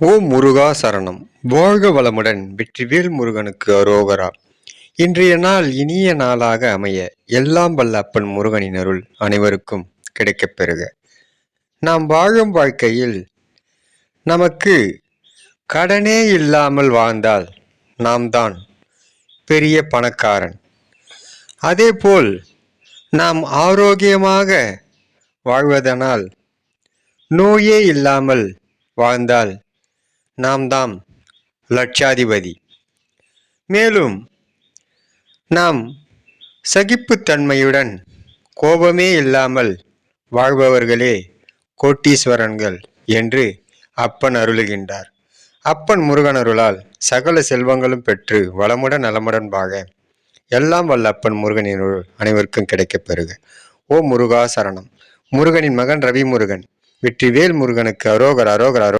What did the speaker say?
ஓ முருகா சரணம். வாழ்க வளமுடன். வெற்றிவேல் முருகனுக்கு அரோகரா. இன்றைய நாள் இனிய நாளாக அமைய எல்லாம் வல்ல அப்பன் முருகனின் அருள் அனைவருக்கும் கிடைக்கப் பெறுக. நாம் வாழும் வாழ்க்கையில் நமக்கு கடனே இல்லாமல் வாழ்ந்தால் நாம் தான் பெரிய பணக்காரன். அதேபோல் நாம் ஆரோக்கியமாக வாழ்வதனால் நோயே இல்லாமல் வாழ்ந்தால் நாம் தாம் லட்சாதிபதி. மேலும் நாம் சகிப்புத்தன்மையுடன் கோபமே இல்லாமல் வாழ்பவர்களே கோட்டீஸ்வரன்கள் என்று அப்பன் அருளுகின்றார். அப்பன் முருகன் அருளால் சகல செல்வங்களும் பெற்று வளமுடன் நலமுடன் வாழ எல்லாம் வல்ல அப்பன் முருகனின் அருள் அனைவருக்கும் கிடைக்கப் பெறுக. ஓ முருகா சரணம். முருகனின் மகன் ரவி முருகன். வெற்றிவேல் முருகனுக்கு அரோகர் அரோகர் அரோ